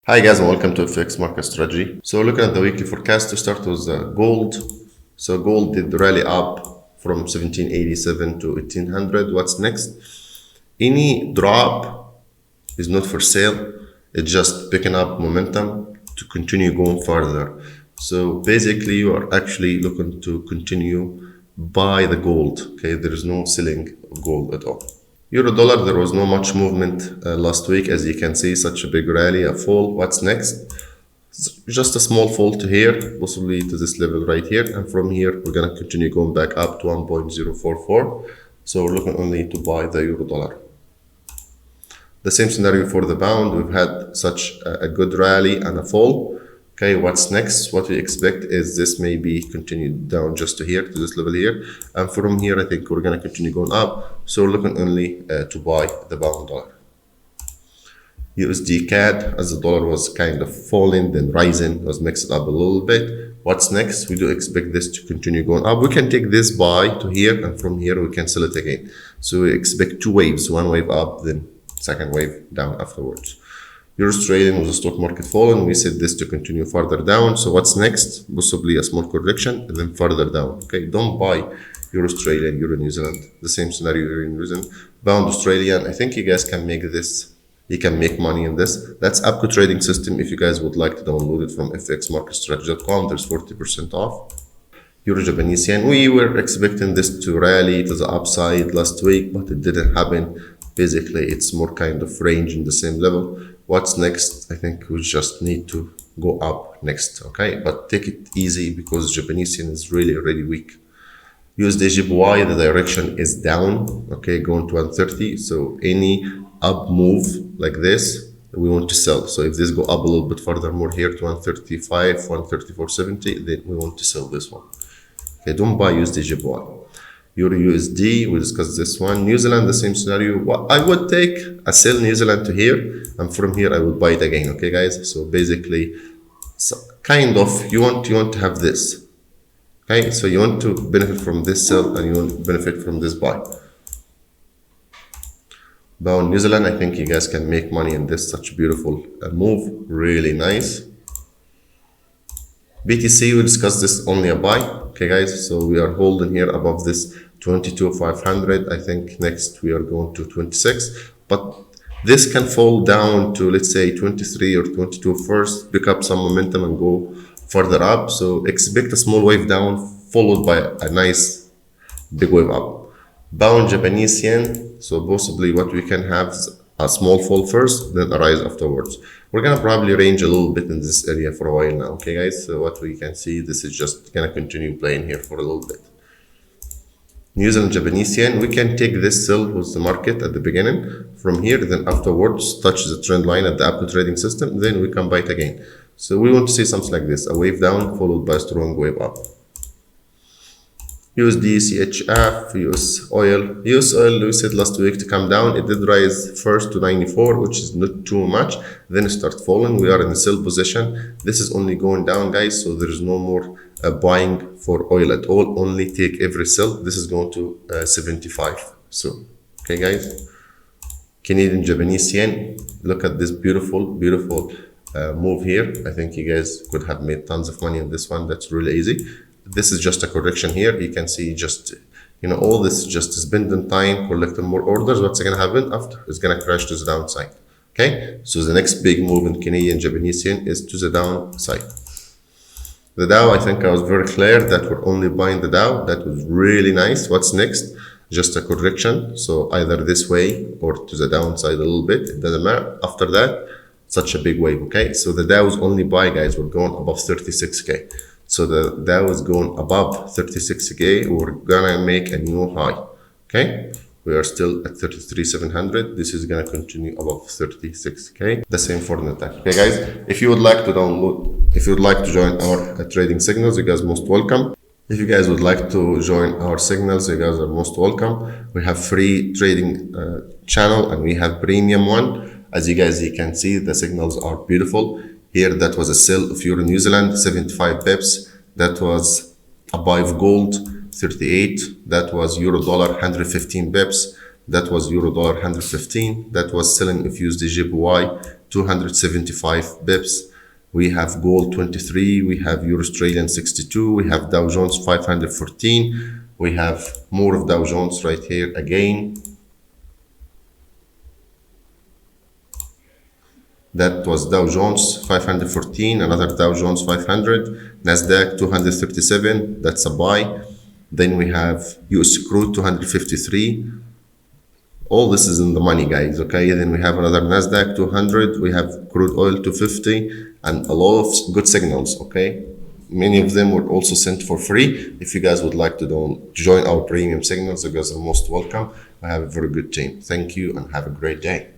Hi guys and welcome to FX Market Strategy. So looking at the weekly forecast, to start with gold. So gold did rally up from 1787 to 1800. What's next? Any drop is not for sale. It's just picking up momentum to continue going further. So basically you are actually looking to continue buy the gold. Okay, there is no selling of gold at all. Euro dollar, there was no much movement last week. As you can see, such a big rally, a fall. What's next? Just a small fall to here, possibly to this level right here. And from here, we're going to continue going back up to 1.044. So we're looking only to buy the euro dollar. The same scenario for the pound. We've had such a good rally and a fall. Okay, what's next? What we expect is this may be continued down just to here, to this level here. And from here, I think we're going to continue going up. So we're looking only to buy the pound dollar. USDCAD, as the dollar was kind of falling, then rising, was mixed up a little bit. What's next? We do expect this to continue going up. We can take this buy to here, and from here, we can sell it again. So we expect two waves, one wave up, then second wave down afterwards. Euro-Australian was a stock market falling. We said this to continue further down. So what's next? Possibly a small correction and then further down. Okay, don't buy Euro-Australian, Euro-New Zealand. The same scenario here in New Zealand. Pound Australian, I think you guys can make this. You can make money in this. That's APCO trading system. If you guys would like to download it from fxmarketstrategy.com, there's 40% off. EURJPY, yen. We were expecting this to rally to the upside last week, but it didn't happen. Basically, it's more kind of range in the same level. What's next? I think we just need to go up next, okay? But take it easy because Japanese yen is really weak. USDJPY, the direction is down, okay, going to 130. So any up move like this, we want to sell. So if this go up a little bit further more here to 135, 134.70, then we want to sell this one. Okay, don't buy USDJPY. EURUSD, we discussed this one. New Zealand, the same scenario. Well, I would take a sell New Zealand to here, and from here I will buy it again. Okay, guys. So basically, kind of you want to have this. Okay, so you want to benefit from this sell, and you want to benefit from this buy. Pound New Zealand, I think you guys can make money in this. Such a beautiful move, really nice. BTC, we discussed this only a buy. Okay, guys, so we are holding here above this 22,500. I think next we are going to 26, but this can fall down to, let's say, 23 or 22 first, pick up some momentum and go further up. So expect a small wave down followed by a nice big wave up. Pound Japanese yen, so possibly what we can have is a small fall first, then a rise afterwards. We're gonna probably range a little bit in this area for a while now. Okay, guys, so what we can see, this is just gonna continue playing here for a little bit. New Zealand Japanese yen, we can take this sell with the market at the beginning. From here, then afterwards touch the trend line at the APCO trading system, then we can buy it again. So we want to see something like this, a wave down followed by a strong wave up. USD, CHF, US oil. US oil, we said last week to come down. It did rise first to 94, which is not too much. Then it started falling. We are in a sell position. This is only going down, guys. So there is no more buying for oil at all. Only take every sell. This is going to 75. So, okay, guys. Canadian Japanese yen. Look at this beautiful move here. I think you guys could have made tons of money on this one. That's really easy. This is just a correction here. You can see just, all this just spending time collecting more orders. What's going to happen after? It's going to crash to the downside. Okay, so the next big move in Canadian Japanese yen is to the downside. The Dow, I think I was very clear that we're only buying the Dow. That was really nice. What's next? Just a correction. So either this way or to the downside a little bit. It doesn't matter. After that, such a big wave. Okay, so the Dow is only buy, guys. We're going above 36K. So the Dow is going above 36K. We're gonna make a new high. Okay, we are still at 33,700. This is gonna continue above 36K. The same for Nasdaq. Okay, guys. If you would like to download, if you would like to join our trading signals, you guys are most welcome. If you guys would like to join our signals, you guys are most welcome. We have free trading channel and we have premium one. As you can see, the signals are beautiful. Here, that was a sell of Euro New Zealand, 75 pips. That was a buy of gold, 38. That was Euro dollar, 115 pips. That was Euro dollar, 115. That was selling of USDJPY, 275 bips. We have gold 23, we have Euro Australian 62, we have Dow Jones 514, we have more of Dow Jones right here again. That was Dow Jones 514, another Dow Jones 500, Nasdaq 237, that's a buy. Then we have US crude 253. All this is in the money, guys, okay? Then we have another Nasdaq 200, we have crude oil 250, and a lot of good signals, okay? Many of them were also sent for free. If you guys would like to join our premium signals, you guys are most welcome. I have a very good team. Thank you and have a great day.